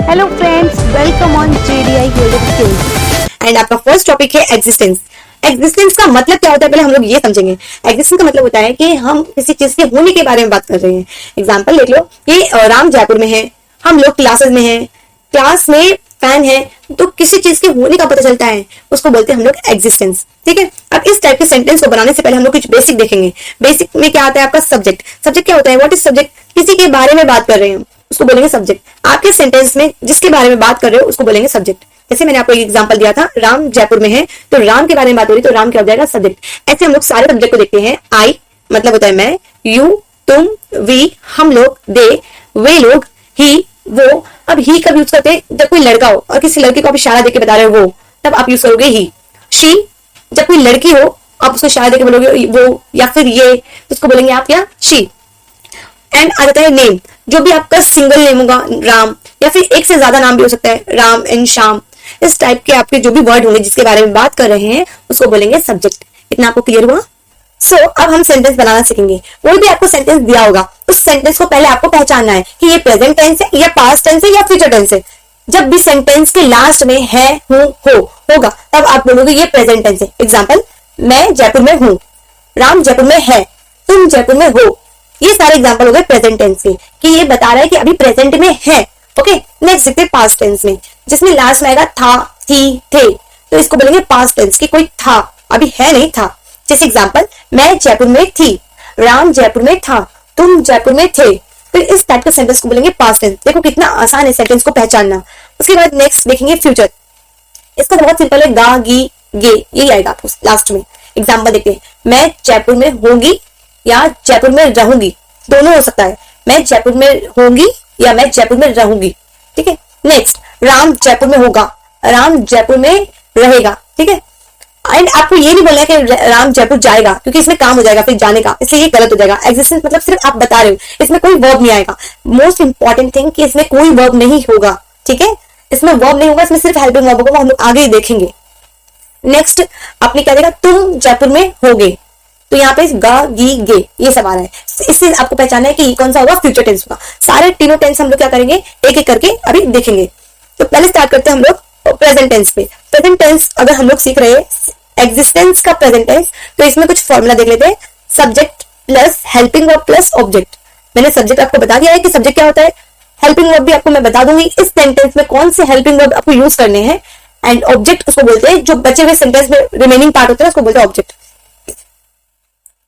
Hello friends, welcome on JDI Creative Skills। And आपका first topic है existence. Existence का मतलब क्या होता है, पहले हम लोग ये समझेंगे। एग्जिस्टेंस का मतलब होता है कि हम किसी चीज के होने के बारे में बात कर रहे हैं। एग्जांपल देख लो कि राम जयपुर में है, हम लोग क्लासेस में हैं, क्लास में फैन है, तो किसी चीज के होने का पता चलता है, उसको बोलते हैं हम लोग एग्जिस्टेंस। ठीक है। अब इस टाइप के सेंटेंस को बनाने से पहले हम लोग कुछ बेसिक देखेंगे। बेसिक में क्या आता है आपका सब्जेक्ट। सब्जेक्ट क्या होता है, व्हाट इज सब्जेक्ट? किसी के बारे में बात कर रहे हैं उसको बोलेंगे सब्जेक्ट। आपके सेंटेंस में जिसके बारे में बात कर रहे हो उसको बोलेंगे सब्जेक्ट। जैसे मैंने आपको एक एग्जांपल दिया था, राम जयपुर में है, तो राम के बारे में बात हो रही तो राम क्या हो जाएगा, सब्जेक्ट। ऐसे हम लोग सारे सब्जेक्ट को देखते हैं। आई मतलब होता है मैं, यू तुम, वी हम लोग, दे वे लोग, ही वो। अब ही कब यूज करते हैं, जब कोई लड़का हो और किसी लड़के को आप इशारा देके बता रहे हो वो, तब आप यूज करोगे ही। शी जब कोई लड़की हो आप उसको इशारा देके बोलोगे वो, या फिर ये, तो उसको बोलेंगे आप क्या, शी। एंड आ जाता है नेम, जो भी आपका सिंगल नेम होगा राम, या फिर एक से ज्यादा नाम भी हो सकता है, राम एंड श्याम। इस टाइप के आपके जो भी वर्ड होंगे जिसके बारे में बात कर रहे हैं उसको बोलेंगे सब्जेक्ट। इतना आपको क्लियर हुआ? अब हम सेंटेंस बनाना सीखेंगे। कोई भी आपको सेंटेंस दिया होगा, उस सेंटेंस को पहले आपको पहचानना है कि ये प्रेजेंट टेंस है या पास्ट टेंस है या फ्यूचर टेंस है। जब भी सेंटेंस के लास्ट में है, हूं, होगा, तब आप बोलोगे ये प्रेजेंट टेंस है। एग्जाम्पल, मैं जयपुर में हूं, राम जयपुर में है, तुम जयपुर में हो। ये सारे एग्जांपल हो गए प्रेजेंट टेंस के, कि ये बता रहा है कि अभी प्रेजेंट में है। ओके, नेक्स्ट देखते हैं पास्ट टेंस में, जिसमें लास्ट में आएगा था, थी, थे, तो इसको बोलेंगे पास्ट टेंस कि कोई था, अभी है नहीं था। जैसे एग्जांपल, मैं जयपुर में थी, राम जयपुर में था, तुम जयपुर में थे। फिर इस टाइप के सेंटेंस को बोलेंगे पास्ट टेंस। देखो कितना आसान है सेंटेंस को पहचानना। उसके बाद नेक्स्ट देखेंगे फ्यूचर। इसका बहुत सिंपल है, गा, गी, गे, यही आएगा आपको लास्ट में। एग्जाम्पल देखते हैं, मैं जयपुर में होंगी या जयपुर में रहूंगी, दोनों हो सकता है। मैं जयपुर में होंगी या मैं जयपुर में रहूंगी। ठीक है। नेक्स्ट, राम जयपुर में होगा, राम जयपुर में रहेगा। ठीक है। एंड आपको ये नहीं बोलना है कि राम जयपुर जाएगा, क्योंकि इसमें काम हो जाएगा फिर जाने का, इसलिए ये गलत हो जाएगा। एग्जिस्टेंस मतलब सिर्फ आप बता रहे हो, इसमें कोई वर्ब नहीं आएगा। मोस्ट इंपॉर्टेंट थिंग कि इसमें कोई वर्ब नहीं होगा। ठीक है, इसमें वर्ब नहीं होगा, इसमें सिर्फ हेल्पिंग वर्ब होगा, हम लोग आगे ही देखेंगे। नेक्स्ट आपने क्या देखा, तुम जयपुर में होगे, तो यहाँ पे गा, गी, गे ये सब आ रहा है। इससे आपको पहचाना है कि कौन सा होगा, फ्यूचर टेंस होगा। सारे तीनों टेंस हम लोग क्या करेंगे, एक एक करके अभी देखेंगे। तो पहले स्टार्ट करते हैं हम लोग प्रेजेंट टेंस पे। प्रेजेंट टेंस अगर हम लोग सीख रहे हैं एग्जिस्टेंस का प्रेजेंट टेंस, तो इसमें कुछ फॉर्मूला देख लेते हैं। Subject plus helping verb plus object. मैंने सब्जेक्ट आपको बता दिया है कि सब्जेक्ट क्या होता है, हेल्पिंग वर्ब भी आपको मैं बता दूंगी इस सेंटेंस में कौन से हेल्पिंग वर्ब आपको यूज करने हैं। एंड ऑब्जेक्ट उसको बोलते हैं, जो बचे हुए सेंटेंस में रिमेनिंग पार्ट होता है उसको बोलते हैं ऑब्जेक्ट।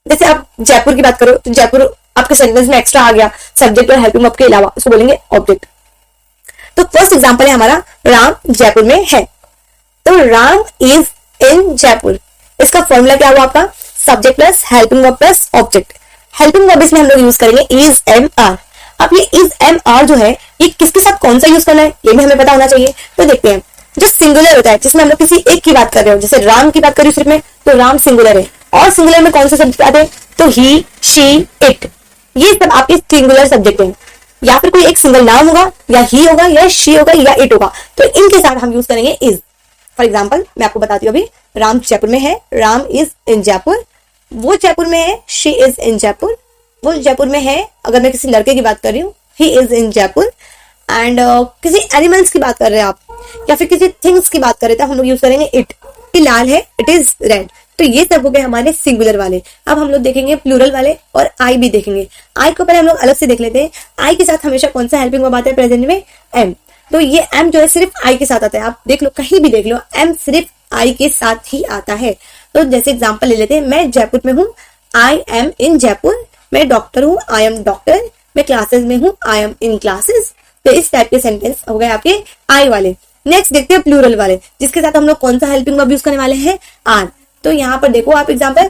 जैसे आप जयपुर की बात करो तो जयपुर आपके सेंटेंस में एक्स्ट्रा आ गया सब्जेक्ट और हेल्पिंग वर्ब के अलावा, उसको बोलेंगे ऑब्जेक्ट। तो फर्स्ट एग्जांपल है हमारा, राम जयपुर में है, तो राम इज इन जयपुर। इसका फॉर्मूला क्या हुआ आपका, subject plus helping verb plus object. Helping verb इसमें हम लोग यूज करेंगे इज, एम, आर। अब ये इज, एम, आर जो है ये किसके साथ कौन सा यूज करना है ये भी हमें पता होना चाहिए। तो देखते हैं, जो सिंगुलर होता है जिसमें हम लोग किसी एक की बात कर रहे हो, जैसे राम की बात करी सिर्फ में, तो राम सिंगुलर है। और सिंगुलर में कौन से सब्जेक्ट आते हैं, तो ही, शी, इट, ये सब आपके सिंगुलर सब्जेक्ट हैं। या फिर कोई एक सिंगल नाम होगा, या ही होगा, या शी होगा, या इट होगा, तो इनके साथ हम यूज करेंगे इज। फॉर एग्जाम्पल मैं आपको बताती हूँ, अभी राम जयपुर में है, राम इज इन जयपुर, वो जयपुर में है, शी इज इन जयपुर, वो जयपुर में है। अगर मैं किसी लड़के की बात कर रही हूँ, he is in Jaipur. And किसी एनिमल्स की बात कर रहे हैं आप, या फिर किसी थिंग्स की बात कर रहे थे, हम लोग यूज करेंगे इट। लाल है, इट इज रेड। तो ये सब हो गए हमारे सिंगुलर वाले। अब हम लोग देखेंगे प्लूरल वाले, और आई भी देखेंगे। आई को पहले हम लोग अलग से देख लेते हैं। आई के साथ हमेशा कौन सा हेल्पिंग वर्ब आता है प्रेजेंट में, एम। तो ये एम जो है सिर्फ आई के साथ आता है, आप देख लो कहीं भी देख लो, एम सिर्फ आई के साथ ही आता है। तो जैसे एग्जाम्पल ले लेते हैं, मैं जयपुर में हूँ, आई एम इन जयपुर। मैं डॉक्टर हूँ, आई एम डॉक्टर। मैं क्लासेस में हूँ, आई एम इन क्लासेस। तो इस टाइप के सेंटेंस हो गए आपके आई वाले। नेक्स्ट देखते हैं प्लूरल वाले, जिसके साथ हम लोग कौन सा हेल्पिंग वर्ब यूज करने वाले हैं, आर। तो यहाँ पर देखो आप एग्जाम्पल,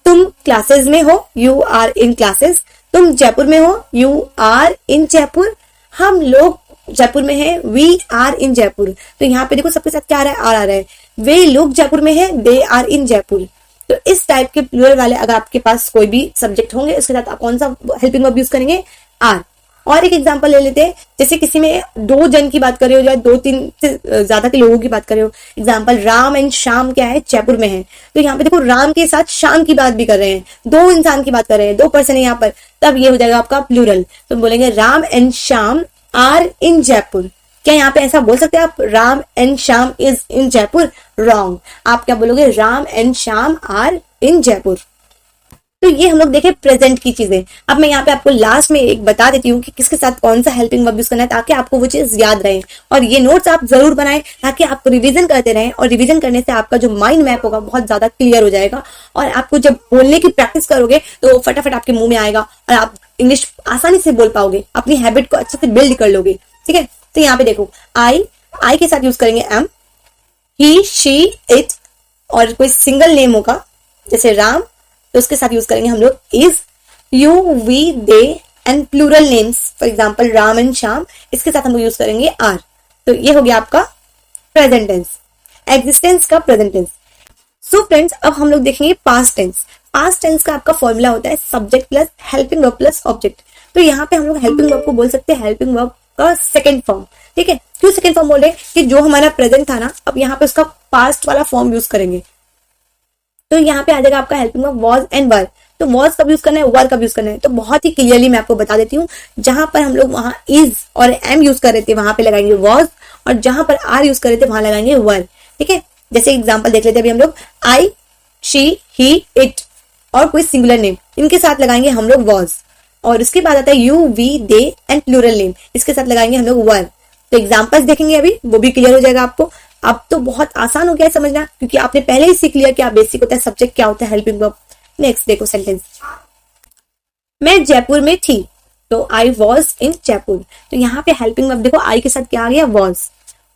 तुम क्लासेस में हो, यू आर इन क्लासेस। तुम जयपुर में हो, यू आर इन जयपुर। हम लोग जयपुर में है, वी आर इन जयपुर। तो यहाँ पे देखो सबके साथ क्या आ रहा है, आर आ रहा है। वे लोग जयपुर में है, दे आर इन जयपुर। तो इस टाइप के प्लूरल वाले अगर आपके पास कोई भी सब्जेक्ट होंगे, उसके साथ आप कौन सा हेल्पिंग वर्ब यूज करेंगे, आर। और एक एग्जांपल ले लेते हैं, जैसे किसी में दो जन की बात कर रहे हो या दो तीन से ज्यादा के लोगों की बात कर रहे हो। एग्जांपल, राम एंड श्याम क्या है, जयपुर में है। तो यहाँ पे देखो राम के साथ श्याम की बात भी कर रहे हैं, दो इंसान की बात कर रहे हैं, दो पर्सन है यहाँ पर, तब ये हो जाएगा आपका प्लूरल। तो बोलेंगे Ram and Shyam are in Jaipur. क्या यहाँ पे ऐसा बोल सकते हैं आप Ram and Shyam is in Jaipur? Wrong. आप क्या बोलोगे? Ram and Shyam are in Jaipur. तो ये हम लोग देखे प्रेजेंट की चीजें। अब मैं यहाँ पे आपको लास्ट में एक बता देती हूँ कि किसके साथ कौन सा हेल्पिंग वर्ब यूज करना है, ताकि आपको वो चीज याद रहे। और ये नोट्स आप जरूर बनाएं ताकि आप रिवीजन करते रहें, और रिवीजन करने से आपका जो माइंड मैप होगा बहुत ज्यादा क्लियर हो जाएगा, और आपको जब बोलने की प्रैक्टिस करोगे तो फटाफट आपके मुंह में आएगा और आप इंग्लिश आसानी से बोल पाओगे, अपनी हैबिट को अच्छे से बिल्ड कर लोगे। ठीक है, तो यहाँ पे देखो आई के साथ यूज करेंगे एम, ही शी इट, और कोई सिंगल नेम होगा जैसे राम तो उसके साथ यूज करेंगे हम लोग is, you we they, and plural names for example Ram and Shyam, इसके साथ हम लोग यूज करेंगे आर। तो ये हो गया आपका प्रेजेंट टेंस, एग्जिस्टेंस का प्रेजेंट टेंस। सो फ्रेंड्स, अब हम लोग देखेंगे पास्ट टेंस। पास्ट टेंस का आपका फॉर्मूला होता है subject plus helping verb plus object. तो यहाँ पे हम लोग हेल्पिंग वर्ब को बोल सकते हैं हेल्पिंग वर्ब का सेकेंड फॉर्म। ठीक है, क्यों सेकेंड फॉर्म बोल रहे हैं? कि जो हमारा प्रेजेंट था ना, अब यहाँ पे उसका पास्ट वाला फॉर्म यूज करेंगे। तो यहाँ पे आ जाएगा आपका हेल्पिंग वर्ब वॉज एंड वर। तो वॉज कब यूज करना है, वर कब यूज करना है, तो बहुत ही क्लियरली मैं आपको बता देती हूँ। जहां पर हम लोग वहां इज और एम यूज कर रहे थे वहां पे लगाएंगे वॉज, और जहां पर आर यूज कर रहे थे वहां लगाएंगे वर। ठीक है, जैसे एग्जाम्पल देख लेते हैं अभी हम लोग, आई शी ही इट और कोई सिंगुलर नेम, इनके साथ लगाएंगे हम लोग वॉज, और उसके बाद आता है you we they and plural name, इसके साथ लगाएंगे हम लोग वर। तो एग्जाम्पल्स देखेंगे अभी, वो भी क्लियर हो जाएगा आपको। अब तो बहुत आसान हो गया है समझना, क्योंकि आपने पहले ही सीख लिया क्या बेसिक होता है सब्जेक्ट, क्या होता है हेल्पिंग वर्ब। नेक्स्ट देखो सेंटेंस, मैं जयपुर में थी, तो आई वॉज इन जयपुर। तो यहाँ पे हेल्पिंग वर्ब देखो आई के साथ क्या आ गया, वॉज।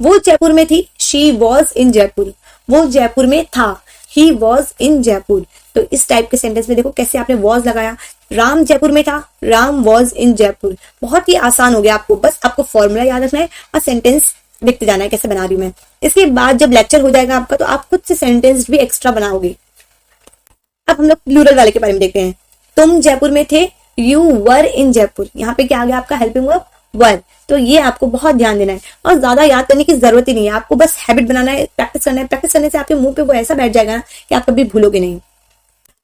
वो जयपुर में थी, शी वॉज इन जयपुर। वो जयपुर में था, ही वॉज इन जयपुर। तो इस टाइप के सेंटेंस में देखो कैसे आपने वॉज लगाया। राम जयपुर में था, राम वॉज इन जयपुर। बहुत ही आसान हो गया आपको, बस आपको फॉर्मूला याद रखना है और सेंटेंस देखते जाना है कैसे बना रही हूं मैं। इसके बाद जब लेक्चर हो जाएगा आपका तो आप खुद से सेंटेंस भी एक्स्ट्रा बनाओगे। अब हम लोग प्लूरल वाले के बारे में देखते हैं। तुम जयपुर में थे, यू वर इन जयपुर। यहाँ पे क्या आ गया आपका हेल्पिंग वर्ब वर। तो ये आपको बहुत ध्यान देना है और ज्यादा याद करने की जरूरत ही नहीं है, आपको बस हैबिट बनाना है, प्रैक्टिस करना है। प्रैक्टिस करने से आपके मुंह पे वो ऐसा बैठ जाएगा ना कि आप कभी भूलोगे नहीं।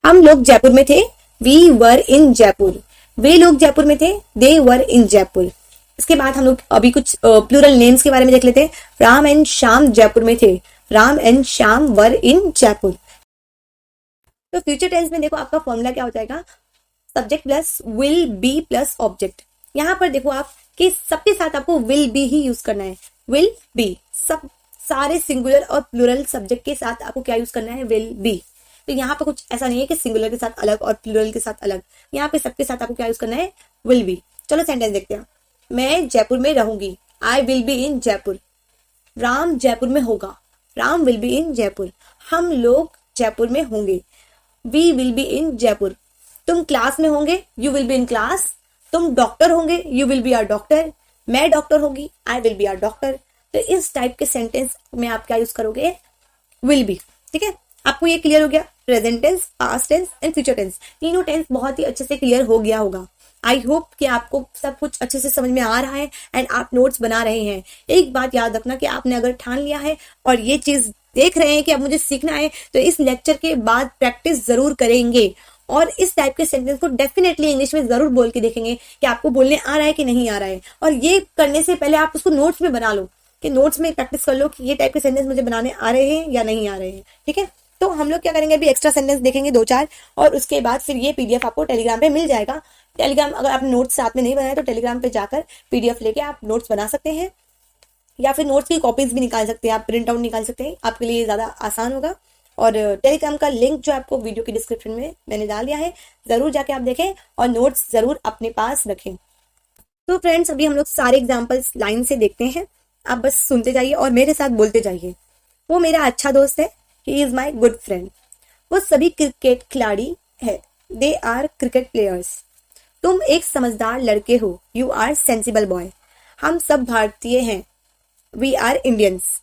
हम लोग जयपुर में थे, वी वर इन जयपुर। वे लोग जयपुर में थे, दे वर इन जयपुर। इसके बाद हम लोग अभी कुछ प्लूरल नेम्स के बारे में देख लेते हैं। राम एंड श्याम जयपुर में थे, राम एंड श्याम वर इन जयपुर। तो फ्यूचर टेंस में देखो आपका फॉर्मूला क्या हो जाएगा, subject plus will be plus object. यहाँ पर देखो आप कि सबके साथ आपको विल बी ही यूज करना है। विल बी, सब सारे सिंगुलर और प्लूरल सब्जेक्ट के साथ आपको क्या यूज करना है, विल बी। तो यहाँ पर कुछ ऐसा नहीं है कि सिंगुलर के साथ अलग और प्लूरल के साथ अलग, यहाँ पे सबके साथ आपको क्या यूज करना है, विल बी। चलो सेंटेंस देखते हैं। मैं जयपुर में रहूंगी, I will be in Jaipur. Ram Jaipur में होगा, Ram will be in Jaipur. हम लोग जयपुर में होंगे, we will be in Jaipur. तुम क्लास में होंगे, you will be in class. तुम डॉक्टर होंगे, you will be are doctor. मैं डॉक्टर होगी, I will be are doctor. तो इस टाइप के सेंटेंस में आप क्या यूज करोगे, विल बी। ठीक है, आपको ये क्लियर हो गया। Present tense, past tense and future tense, तीनों टेंस बहुत ही अच्छे से क्लियर हो गया होगा। आई होप कि आपको सब कुछ अच्छे से समझ में आ रहा है एंड आप नोट्स बना रहे हैं। एक बात याद रखना कि आपने अगर ठान लिया है और ये चीज देख रहे हैं कि अब मुझे सीखना है, तो इस लेक्चर के बाद प्रैक्टिस जरूर करेंगे और इस टाइप के सेंटेंस को डेफिनेटली इंग्लिश में जरूर बोल के देखेंगे कि आपको बोलने आ रहा है कि नहीं आ रहा है। और ये करने से पहले आप उसको नोट्स में बना लो, कि नोट्स में प्रैक्टिस कर लो कि ये टाइप के सेंटेंस मुझे बनाने आ रहे हैं या नहीं आ रहे हैं। ठीक है, तो हम लोग क्या करेंगे, अभी एक्स्ट्रा सेंटेंस देखेंगे 2-4 और उसके बाद फिर ये पीडीएफ आपको टेलीग्राम पे मिल जाएगा। टेलीग्राम अगर आपने नोट्स साथ में नहीं बनाए तो टेलीग्राम पे जाकर पीडीएफ लेके आप नोट्स बना सकते हैं, या फिर नोट्स की कॉपीज भी निकाल सकते हैं, आप प्रिंट आउट निकाल सकते हैं, आपके लिए ज्यादा आसान होगा। और टेलीग्राम का लिंक जो आपको वीडियो के डिस्क्रिप्शन में मैंने डाल दिया है, जरूर जाके आप देखें और नोट्स जरूर अपने पास रखें। तो फ्रेंड्स, अभी हम लोग सारे एग्जाम्पल्स लाइन से देखते हैं, आप बस सुनते जाइए और मेरे साथ बोलते जाइए। वो मेरा अच्छा दोस्त है, he is my good friend. वो सभी क्रिकेट खिलाड़ी है, दे आर क्रिकेट प्लेयर्स। तुम एक समझदार लड़के हो, यू आर सेंसिबल बॉय। हम सब भारतीय हैं, वी आर इंडियंस।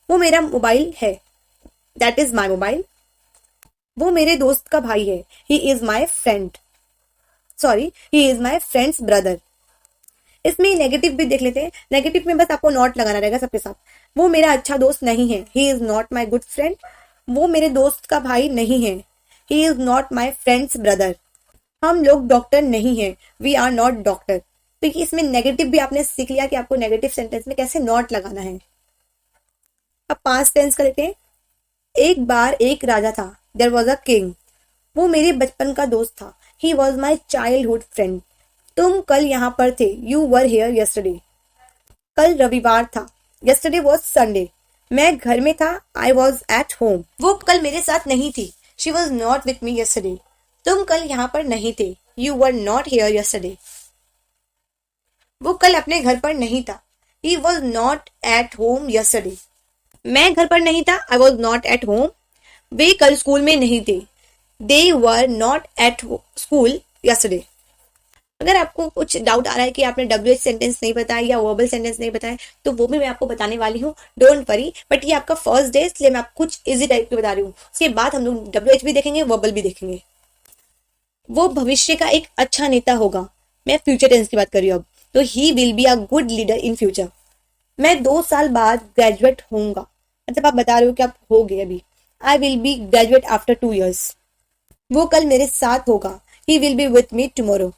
वो मेरा मोबाइल है, दैट इज माई मोबाइल। वो मेरे दोस्त का भाई है, he is my friend, sorry he is my friends brother. इसमें नेगेटिव भी देख लेते हैं। नेगेटिव में बस आपको नॉट लगाना रहेगा सबके साथ। वो मेरा अच्छा दोस्त नहीं है, he is not my good friend. वो मेरे दोस्त का भाई नहीं है, he is not my friends brother. हम लोग डॉक्टर नहीं है, वी आर नॉट डॉक्टर। तो ये इसमें नेगेटिव भी आपने सीख लिया कि आपको नेगेटिव सेंटेंस में कैसे नॉट लगाना है। अब पास्ट टेंस का देखते हैं। एक बार एक राजा था, देयर वॉज अ किंग। वो मेरे बचपन का दोस्त था, he was my childhood friend. तुम कल यहाँ पर थे, यू वर हियर यस्टरडे। कल रविवार था, यस्टरडे वॉज संडे। मैं घर में था, आई वॉज एट होम। वो कल मेरे साथ नहीं थी, she was not with me yesterday. तुम कल यहाँ पर नहीं थे, you were not here yesterday. वो कल अपने घर पर नहीं था, he was not at home yesterday. मैं घर पर नहीं था, I was not at home. वे कल स्कूल में नहीं थे, they were not at school yesterday. अगर आपको कुछ डाउट आ रहा है कि आपने WH सेंटेंस नहीं बताया या वर्बल सेंटेंस नहीं बताया, तो वो भी मैं आपको बताने वाली हूँ, डोंट वरी। बट ये आपका फर्स्ट डे, इसलिए मैं आपको कुछ इजी टाइप के बता रही हूँ। उसके बाद हम लोग WH भी देखेंगे, वर्बल भी देखेंगे। वो भविष्य का एक अच्छा नेता होगा, मैं फ्यूचर टेंस की बात कर रही हूँ अब, तो he will be a good leader in future. मैं 2 साल बाद ग्रेजुएट होऊंगा, मतलब आप बता रहे हो कि आप हो गए अभी। आई will B graduate after 2 years। वो कल मेरे साथ होगा, he will be with me tomorrow.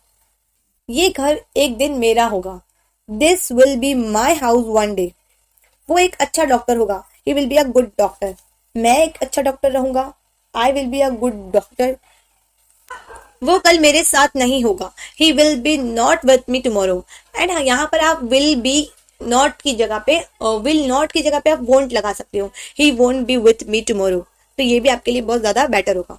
ये घर एक दिन मेरा होगा, this will be my house one day. वो एक अच्छा डॉक्टर होगा, he will be a good doctor. मैं एक अच्छा डॉक्टर रहूंगा, आई will be a good doctor. वो कल मेरे साथ नहीं होगा, he will be not with me tomorrow. And यहाँ पर आप विल बी नॉट की जगह पे आप वोंट लगा सकते हो, he won't be with me tomorrow. तो ये भी आपके लिए बहुत ज्यादा बेटर होगा।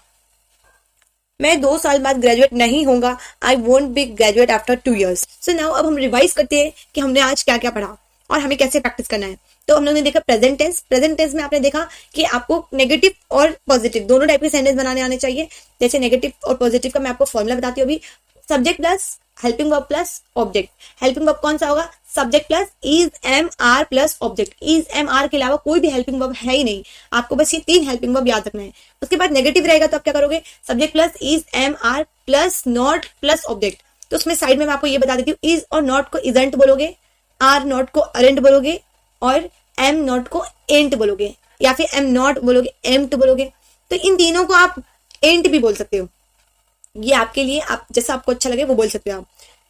मैं 2 साल बाद ग्रेजुएट नहीं होऊंगा, I won't be graduate after 2 years। So now अब हम रिवाइज करते हैं कि हमने आज क्या क्या पढ़ा और हमें कैसे प्रैक्टिस करना है। तो हम लोगों ने देखा प्रेजेंट टेंस। प्रेजेंट टेंस में आपने देखा कि आपको नेगेटिव और पॉजिटिव दोनों टाइप के सेंटेंस बनाने आने चाहिए। जैसे नेगेटिव और पॉजिटिव का मैं आपको फॉर्मूला बताती हूँ अभी। Subject plus helping verb plus object. Helping verb कौन सा होगा? Subject plus is am are plus object. Is am are के अलावा कोई भी हेल्पिंग वर्ब है ही नहीं, आपको बस ये 3 हेल्पिंग वर्ब याद रखना है। उसके बाद नेगेटिव रहेगा तो आप क्या करोगे? Subject plus is am are plus not plus object. तो उसमें साइड में मैं आपको ये बता देती हूँ, इज और नॉट को इजंट बोलोगे, आर नॉट को अरेंट बोलोगे और एम नॉट को एंट बोलोगे, या फिर एम नॉट बोलोगे एम्ट बोलोगे। तो इन तीनों को आप एंट भी बोल सकते हो, ये आपके लिए, आप जैसा आपको अच्छा लगे वो बोल सकते हो आप।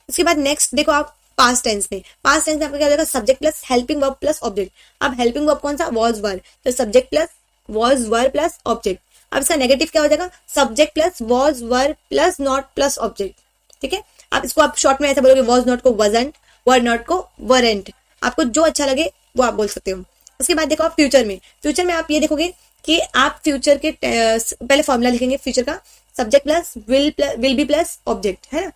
उसके बाद नेक्स्ट देखो आप पास्ट टेंस में आपका क्या हो जाएगा? Subject plus helping verb plus object. अब हेल्पिंग वर्ब कौन सा? वॉज वर, तो subject plus was were plus object. अब इसका नेगेटिव क्या हो जाएगा? Subject plus was were plus not plus object. ठीक है, आप इसको आप शॉर्ट में ऐसा बोलोगे, वॉज नॉट को वजंट, वर नॉट को वरेंट। आपको जो अच्छा लगे वो आप बोल सकते हो। उसके बाद देखो आप फ्यूचर में आप ये देखोगे कि आप फ्यूचर के पहले फॉर्मूला लिखेंगे फ्यूचर का, subject plus will be plus object, है ना।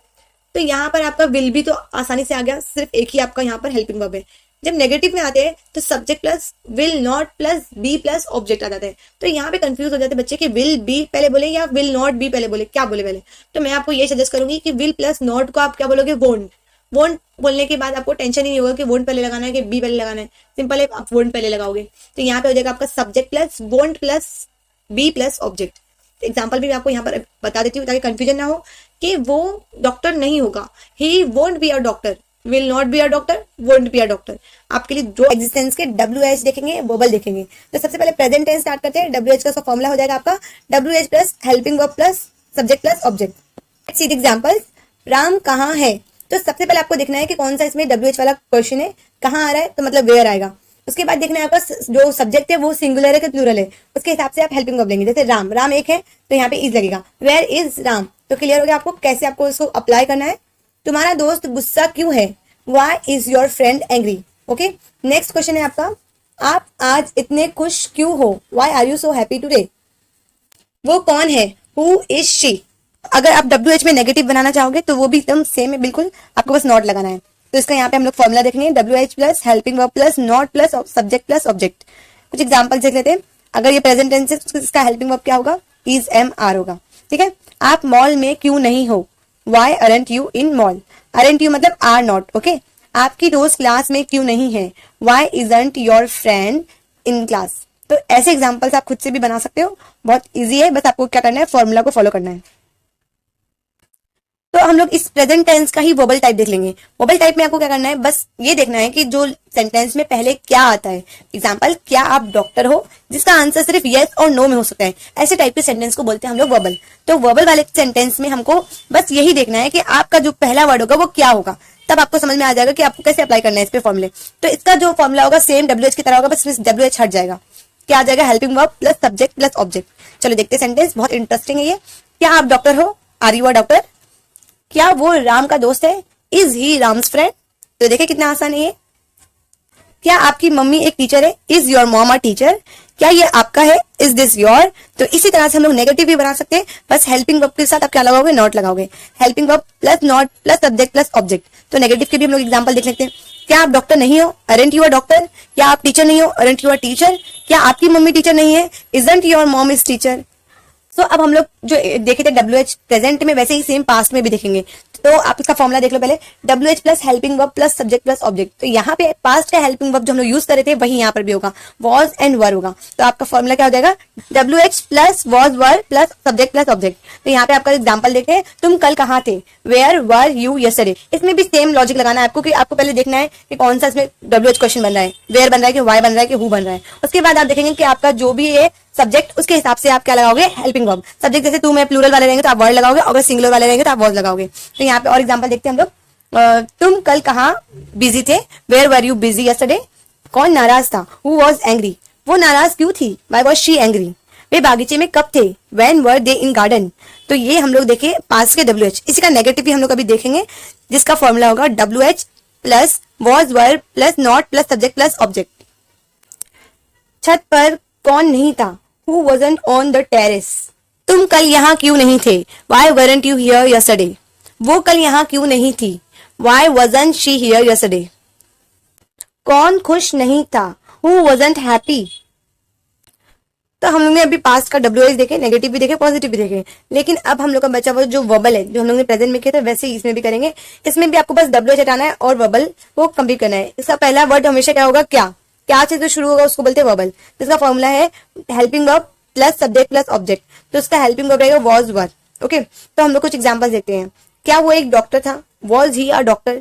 तो यहाँ पर आपका विल बी तो आसानी से आ गया, सिर्फ एक ही आपका यहाँ पर हेल्पिंग वर्ब है। जब नेगेटिव में आते हैं तो subject plus will not plus be plus object आ जाता है। तो यहाँ पे कंफ्यूज हो जाते हैं बच्चे कि विल बी पहले बोले या विल नॉट बी पहले बोले, क्या बोले पहले। तो मैं आपको ये सजेस्ट करूंगी कि विल प्लस नॉट को आप क्या बोलोगे? वोंट। वोंट बोलने के बाद आपको टेंशन ही नहीं होगा कि वोंट पहले लगाना है कि बी पहले लगाना है, सिंपल है, आप वोंट पहले लगाओगे। तो यहाँ पे हो जाएगा आपका subject plus won't plus be plus object. Example भी मैं आपको यहाँ पर बता देती हूँ ताकि कंफ्यूजन ना हो कि वो डॉक्टर नहीं होगा, he won't be a doctor, will not be a doctor, won't be a doctor. आपके लिए जो एग्जिस्टेंस के WH देखेंगे, वर्बल देखेंगे। तो सबसे पहले प्रेजेंट टेंस स्टार्ट करते हैं। WH का फॉर्मूला हो जाएगा आपका WH plus helping verb plus subject plus object. Let's see the examples. Ram कहाँ है? तो सबसे पहले आपको देखना है कि कौन सा इसमें WH वाला क्वेश्चन है, कहाँ आ रहा है, तो मतलब वेयर आएगा। उसके बाद देखना है आपका जो सब्जेक्ट है वो सिंगुलर है कि प्लूरल है, उसके हिसाब से आप हेल्पिंग वर्ब लेंगे। जैसे राम एक है तो यहाँ पे इज लगेगा। वेयर इज राम, तो क्लियर हो गया आपको कैसे आपको इसको अप्लाई करना है। तुम्हारा दोस्त गुस्सा क्यों है? Why is your friend angry. Okay, next question है आपका, आप आज इतने खुश क्यों हो? Why are you so happy today. वो कौन है? Who is she. अगर आप WH में नेगेटिव बनाना चाहोगे तो वो भी एकदम सेम है बिल्कुल, आपको बस नॉट लगाना है। तो इसका यहाँ पे हम लोग फॉर्मूला देखेंगे, WH plus helping verb plus not plus subject plus object. कुछ एग्जांपल देख लेते हैं। अगर ये प्रेजेंट टेंस है तो इसका हेल्पिंग वर्ब क्या होगा? इज एम आर होगा। ठीक है, आप मॉल में क्यों नहीं हो? Why aren't you in mall. Aren't you मतलब आर नॉट। ओके, आपकी दोस्त क्लास में क्यों नहीं है? Why isn't your friend in class. तो ऐसे एग्जाम्पल्स आप खुद से भी बना सकते हो, बहुत ईजी है, बस आपको क्या करना है, फॉर्मूला को फॉलो करना है। तो हम लोग इस प्रेजेंट टेंस का ही वर्बल टाइप देख लेंगे। वर्बल टाइप में आपको क्या करना है, बस ये देखना है कि जो सेंटेंस में पहले क्या आता है। एग्जांपल, क्या आप डॉक्टर हो, जिसका आंसर सिर्फ यस और नो में हो सकता है। ऐसे टाइप के सेंटेंस को बोलते हैं हम लोग वर्बल। तो वर्बल वाले सेंटेंस में हमको बस यही देखना है कि आपका जो पहला वर्ड होगा वो क्या होगा। तब आपको समझ में आ जाएगा कि आपको कैसे अप्लाई करना है इस पे फॉर्मूले। तो इसका जो फॉर्मूला होगा सेम WH की तरह होगा, बस WH हट जाएगा। क्या आ जाएगा? Helping verb plus subject plus object. चलो देखते हैं सेंटेंस, बहुत इंटरेस्टिंग है ये। क्या आप डॉक्टर हो? Are you a doctor? क्या वो राम का दोस्त है? Is he Ram's friend? तो देखिए कितना आसान है ये। क्या आपकी मम्मी एक टीचर है? Is your mom a teacher? क्या ये आपका है? Is this your? तो इसी तरह से हम लोग नेगेटिव भी बना सकते हैं, बस हेल्पिंग वर्ब के साथ आप क्या लगाओगे? नॉट लगाओगे। Helping verb plus not plus subject plus object. तो नेगेटिव के भी हम लोग एग्जांपल देख सकते हैं। क्या आप डॉक्टर नहीं हो? Aren't you a doctor? क्या आप टीचर नहीं हो? Aren't you a teacher? क्या आपकी मम्मी टीचर नहीं है? Isn't your mom is teacher? So अब हम लोग जो देखे थे WH प्रेजेंट में, वैसे ही सेम पास्ट में भी देखेंगे। तो आप इसका फॉर्मूला देख लो पहले, WH plus helping verb plus subject plus object. तो यहाँ पे पास्ट का हेल्पिंग वर्ब जो हम लोग यूज कर रहे थे वही यहाँ पर भी होगा, वॉज एंड वर होगा। तो आपका फॉर्मूला क्या हो जाएगा? WH plus was were plus subject plus object. तो यहाँ पे आपका एग्जाम्पल देखते हैं, तुम कल कहाँ थे? Where were you yesterday? इसमें भी सेम लॉजिक लगाना है आपको, कि आपको पहले देखना है कि कौन सा इसमें WH क्वेश्चन बन रहा है, वेयर बन रहा है कि वाई बन रहा है कि हु बन रहा है। उसके बाद आप देखेंगे कि आपका जो भी है सब्जेक्ट, उसके हिसाब से आप क्या लगाओगे? Helping verb. सब्जेक्ट जैसे तुम में प्लूरल वाले रहेंगे तो आप वर्ड लगाओगे, अगर सिंगुलर वाले रहेंगे तो आप वॉज लगाओगे। तो यहाँ पे और एग्जांपल देखते हैं हम लोग। तुम कल कहाँ बिजी थे? Where were you busy yesterday? कौन नाराज था? Who was angry? वो नाराज क्यों थी? Why was she angry? वे बागीचे में कब थे? When were they in garden? तो ये हम लोग देखे पास्ट के WH। इसी का नेगेटिव भी हम लोग अभी देखेंगे, जिसका फॉर्मूला होगा WH plus was were plus not plus subject plus object. छत पर कौन नहीं था? Who wasn't on the terrace? तुम कल यहाँ क्यों नहीं थे? Why weren't you here yesterday? वो कल यहाँ क्यों नहीं थी? Why wasn't she here yesterday? कौन खुश नहीं था? Who wasn't happy? तो हम लोग ने अभी पास्ट का WH देखे, नेगेटिव भी देखे, पॉजिटिव भी देखे, लेकिन अब हम लोग का बचा हुआ जो वर्बल है, जो हम लोग ने प्रेजेंट में किया था, वैसे ही इसमें भी करेंगे। इसमें भी आपको बस WH हटाना है और वर्बल को कंप्लीट करना है। इसका पहला वर्ड हमेशा क्या होगा? क्या। क्या से जो शुरू होगा उसको बोलते हैं वर्बल। तो इसका फॉर्मूला है helping verb plus subject plus object. तो इसका हेल्पिंग वर्ब रहेगा वॉज वर। ओके, तो हम लोग कुछ एग्जांपल देखते हैं। क्या वो एक डॉक्टर था? Was he a doctor?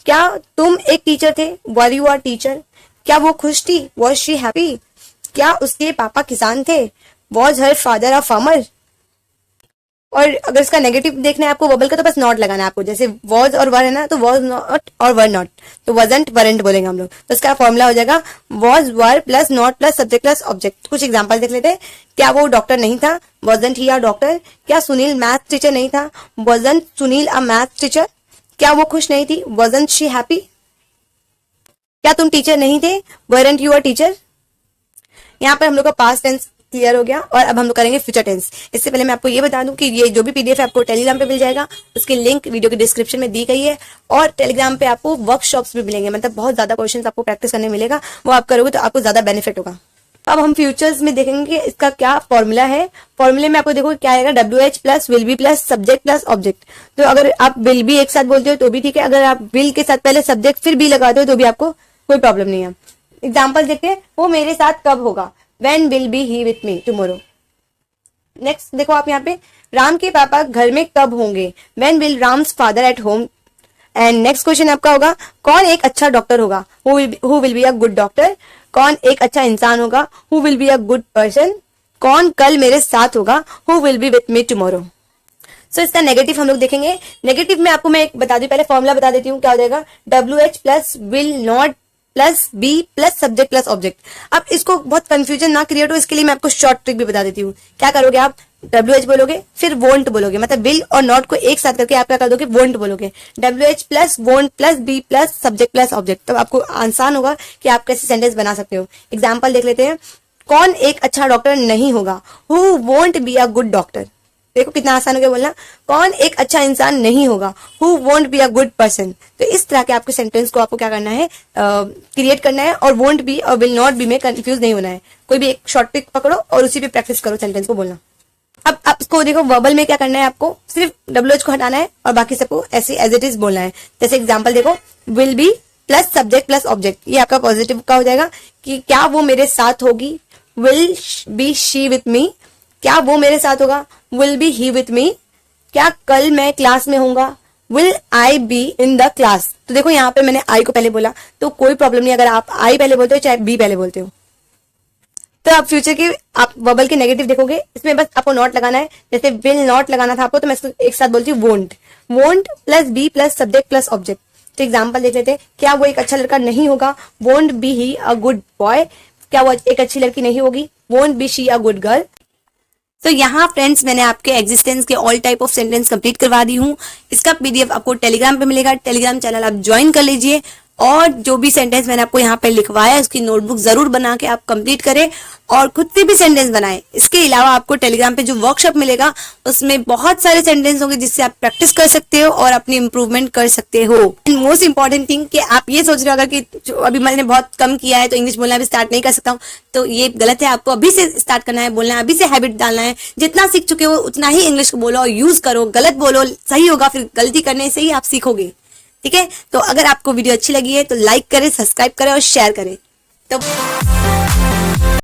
क्या तुम एक टीचर थे? Were you a teacher? क्या वो खुश थी? Was she happy? क्या उसके पापा किसान थे? Was her father a farmer? और अगर इसका नेगेटिव देखना है आपको वर्बल का, तो बस नॉट लगाना है आपको। जैसे वॉज और वर है ना, तो वॉज नॉट और वर नॉट, तो वजंट वरेंट बोलेंगे हम लोग। तो इसका फॉर्मूला हो जाएगा was were plus not plus subject plus object. कुछ एग्जांपल देख लेते हैं। क्या वो डॉक्टर नहीं था? वॉजंट ही अ डॉक्टर? क्या सुनील मैथ टीचर नहीं था? वॉजंट सुनील अ मैथ टीचर? क्या वो खुश नहीं थी? Wasn't she happy? क्या तुम टीचर नहीं थे? Warrant you a teacher? यहाँ पर हम लोग का पास्ट टेंस क्लियर हो गया, और अब हम लोग करेंगे फ्यूचर टेंस। इससे पहले मैं आपको ये बता दूं कि ये जो भी PDF है आपको टेलीग्राम पे मिल जाएगा, उसकी लिंक वीडियो के डिस्क्रिप्शन में दी गई है, और टेलीग्राम पे आपको वर्कशॉप्स भी मिलेंगे, मतलब बहुत ज्यादा क्वेश्चंस आपको प्रैक्टिस करने मिलेगा। वो आप करोगे तो आपको ज्यादा बेनिफिट होगा। अब हम फ्यूचर्स में देखेंगे इसका क्या फॉर्मूला है। फॉर्मूले में आपको देखो क्या आएगा? WH plus will be plus subject plus object. तो अगर आप विल बी एक साथ बोलते हो तो भी ठीक है, अगर आप विल के साथ पहले सब्जेक्ट फिर बी लगाते हो तो भी आपको कोई प्रॉब्लम नहीं है। एग्जाम्पल देखते हैं। वो मेरे साथ कब होगा? When will be he with me tomorrow? Next देखो आप यहाँ पे, राम के पापा घर में कब होंगे? When will Ram's father at home? And next question आपका होगा, कौन एक अच्छा डॉक्टर होगा? Who will be a good doctor? कौन एक अच्छा इंसान होगा? Who will be a good person? कौन कल मेरे साथ होगा? Who will be with me tomorrow? सो इसका नेगेटिव हम लोग देखेंगे। नेगेटिव में आपको मैं एक बता दूं, पहले फॉर्मूला बता देती हूँ क्या हो जाएगा। WH plus will not plus be plus subject plus object. अब इसको बहुत कंफ्यूजन ना क्रिएट हो, इसके लिए मैं आपको शॉर्ट ट्रिक भी बता देती हूँ। क्या करोगे आप? WH बोलोगे, फिर वोंट बोलोगे, मतलब विल और नॉट को एक साथ करके आप क्या कर दोगे? वोंट बोलोगे। WH plus won't plus be plus subject plus object. तो आपको आसान होगा कि आप कैसे सेंटेंस बना सकते हो। एग्जाम्पल देख लेते हैं। कौन एक अच्छा डॉक्टर नहीं होगा? Who won't be a good doctor? देखो कितना आसान हो गया बोलना। कौन एक अच्छा इंसान नहीं होगा? Who won't be a good person? तो इस तरह के आपके सेंटेंस को आपको क्या करना है? क्रिएट करना है, और वोंट बी और विल नॉट बी में कंफ्यूज नहीं होना है। कोई भी एक शॉर्ट ट्रिक पकड़ो और उसी पे प्रैक्टिस करो सेंटेंस को बोलना। अब आपको देखो वर्बल में क्या करना है, आपको सिर्फ WH को हटाना है और बाकी सबको ऐसे एज इट इज बोलना है। जैसे एग्जाम्पल देखो, will be plus subject plus object, ये आपका पॉजिटिव का हो जाएगा कि क्या वो मेरे साथ होगी? Will be she with me? क्या वो मेरे साथ होगा? Will be he with me? क्या कल मैं क्लास में होऊंगा? Will I be in the class? तो देखो यहाँ पे मैंने आई को पहले बोला, तो कोई प्रॉब्लम नहीं अगर आप आई पहले बोलते हो चाहे बी पहले बोलते हो। तो आप फ्यूचर की आप वर्बल के नेगेटिव देखोगे, इसमें बस आपको नॉट लगाना है। जैसे विल नॉट लगाना था आपको, तो मैं एक साथ बोलती हूँ won't. Won't plus be plus subject plus object. तो एग्जाम्पल देख लेते हैं। क्या वो एक अच्छा लड़का नहीं होगा? Won't be he a good boy. क्या वो एक अच्छी लड़की नहीं होगी? Won't be she a good girl. तो यहाँ फ्रेंड्स मैंने आपके एग्जिस्टेंस के all type of sentence complete करवा दी हूँ। इसका पीडीएफ आपको टेलीग्राम पे मिलेगा, टेलीग्राम चैनल आप ज्वाइन कर लीजिए। और जो भी सेंटेंस मैंने आपको यहाँ पे लिखवाया उसकी नोटबुक जरूर बना के आप कंप्लीट करें और खुद से भी सेंटेंस बनाएं। इसके अलावा आपको टेलीग्राम पे जो वर्कशॉप मिलेगा उसमें बहुत सारे सेंटेंस होंगे जिससे आप प्रैक्टिस कर सकते हो और अपनी इंप्रूवमेंट कर सकते हो। एंड मोस्ट इंपॉर्टेंट थिंग कि आप ये सोच रहे हो अगर कि जो अभी मैंने बहुत कम किया है तो इंग्लिश बोलना अभी स्टार्ट नहीं कर सकता हूँ, तो ये गलत है। आपको अभी से स्टार्ट करना है बोलना है, अभी से हैबिट डालना है। जितना सीख चुके हो उतना ही इंग्लिश को बोलो और यूज करो। गलत बोलो, सही होगा, फिर गलती करने से ही आप सीखोगे। ठीक है, तो अगर आपको वीडियो अच्छी लगी है तो लाइक करें, सब्सक्राइब करें और शेयर करें। तो